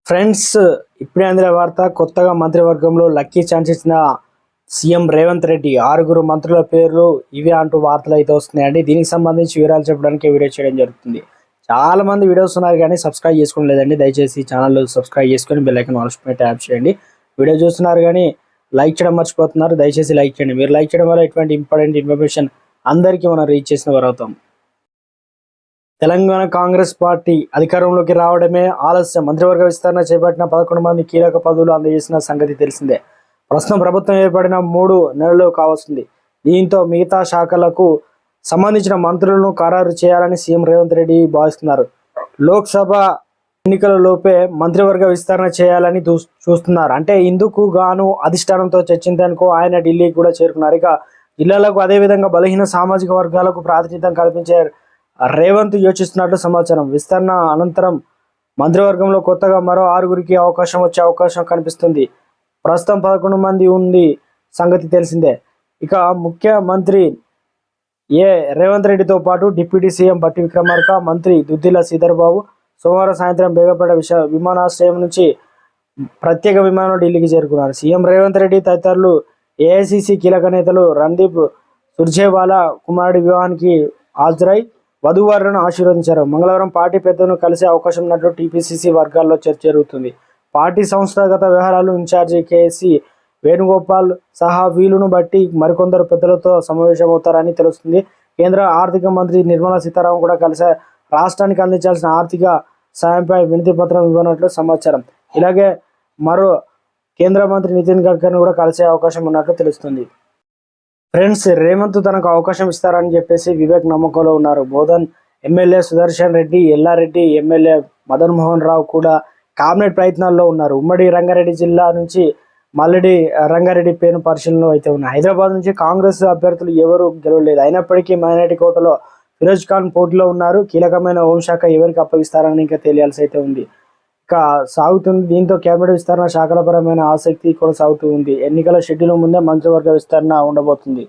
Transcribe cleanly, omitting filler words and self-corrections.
Friends, ఇప్పుడే అందిన వార్త. కొత్తగా మంత్రివర్గంలో లక్కీ ఛాన్స్ ఇచ్చిన సీఎం రేవంత్ రెడ్డి 6 మంత్రుల పేర్లు ఇవే అంటూ వార్తలు అయితే వస్తున్నాయండి. దీనికి సంబంధించి వివరాలు చెప్పడానికి వీడియో చేయడం జరుగుతుంది. చాలా మంది వీడియోస్ ఉన్నారు కానీ సబ్స్క్రైబ్ చేసుకోలేదండి. దయచేసి ఛానల్ సబ్స్క్రైబ్ చేసుకొని బెల్ ఐకాన్ ఆల్ పై ట్యాప్ చేయండి. వీడియో చూస్తున్నారు కానీ లైక్ చేయడం మర్చిపోతున్నారు. దయచేసి లైక్ చేయండి. మీరు లైక్ చేయడం వల్ల ఇటువంటి ఇంపార్టెంట్ ఇన్ఫర్మేషన్ అందరికీ మనం రీచ్ చేసిన వారు అవుతాం. తెలంగాణ కాంగ్రెస్ పార్టీ అధికారంలోకి రావడమే ఆలస్యం. మంత్రివర్గ విస్తరణ చేపట్టిన 11 మంది కీలక పదవులు అందజేసిన సంగతి తెలిసిందే. ప్రస్తుతం ప్రభుత్వం ఏర్పడిన 3 నెలలు కావస్తుంది. దీంతో మిగతా శాఖలకు సంబంధించిన మంత్రులను ఖరారు చేయాలని సీఎం రేవంత్ రెడ్డి భావిస్తున్నారు. లోక్సభ ఎన్నికల లోపే మంత్రివర్గ విస్తరణ చేయాలని చూస్తున్నారు. అంటే ఇందుకు గాను అధిష్టానంతో చర్చించేందుకు ఆయన ఢిల్లీకి కూడా చేరుకున్నారు. ఇక జిల్లాలకు అదేవిధంగా బలహీన సామాజిక వర్గాలకు ప్రాతినిధ్యం కల్పించే రేవంత్ యోచిస్తున్నట్లు సమాచారం. విస్తరణ అనంతరం మంత్రివర్గంలో కొత్తగా మరో 6 అవకాశం వచ్చే అవకాశం కనిపిస్తుంది. ప్రస్తుతం 11 మంది ఉంది సంగతి తెలిసిందే. ఇక ముఖ్యమంత్రి రేవంత్ రెడ్డితో పాటు డిప్యూటీ సీఎం బట్టి విక్రమార్క, మంత్రి దుద్దిల శ్రీధర్ బాబు సోమవారం సాయంత్రం బేగపేట విమానాశ్రయం నుంచి ప్రత్యేక విమానంలో ఢిల్లీకి చేరుకున్నారు. సీఎం రేవంత్ రెడ్డి తదితరులు ఏఐసిసి కీలక నేతలు రణదీప్ సుర్జేవాలా కుమారుడి వివాహానికి హాజరై వధూవరులను ఆశీర్వదించారు. మంగళవారం పార్టీ పెద్దలను కలిసే అవకాశం ఉన్నట్లు టీపీసీసీ వర్గాల్లో చర్చ జరుగుతుంది. పార్టీ సంస్థాగత వ్యవహారాలు ఇన్ఛార్జి కేసీ వేణుగోపాల్ సహా వీలును బట్టి మరికొందరు పెద్దలతో సమావేశమవుతారని తెలుస్తుంది. కేంద్ర ఆర్థిక మంత్రి నిర్మలా సీతారామన్ కూడా కలిసి రాష్ట్రానికి అందించాల్సిన ఆర్థిక సాయంపై వినతి పత్రం ఇవ్వనున్నట్లు సమాచారం. ఇలాగే మరో కేంద్ర మంత్రి నితిన్ గడ్కరీని కూడా కలిసే అవకాశం ఉన్నట్లు తెలుస్తుంది. ఫ్రెండ్స్, రేవంత్ తనకు అవకాశం ఇస్తారని చెప్పేసి వివేక్ నమ్మకంలో ఉన్నారు. బోధన్ ఎమ్మెల్యే సుదర్శన్ రెడ్డి, ఎల్లారెడ్డి ఎమ్మెల్యే మదన్ మోహన్ రావు కూడా కేబినెట్ ప్రయత్నాల్లో ఉన్నారు. ఉమ్మడి రంగారెడ్డి జిల్లా నుంచి మల్లెడి రంగారెడ్డి పేరు పరిశీలనలో అయితే ఉన్నాయి. హైదరాబాద్ నుంచి కాంగ్రెస్ అభ్యర్థులు ఎవరు గెలవలేదు. అయినప్పటికీ మైనారిటీ కోటలో ఫిరోజ్ ఖాన్ పోటీలో ఉన్నారు. కీలకమైన హోంశాఖ ఎవరికి అప్పగిస్తారని ఇంకా తెలియాల్సి అయితే ఉంది. ఇక సాగుతుంది. దీంతో కేబినెట్ విస్తరణ శాఖల పరమైన ఆసక్తి కొనసాగుతూ ఉంది. ఎన్నికల షెడ్యూల్ ముందే మంత్రివర్గ విస్తరణ ఉండబోతుంది.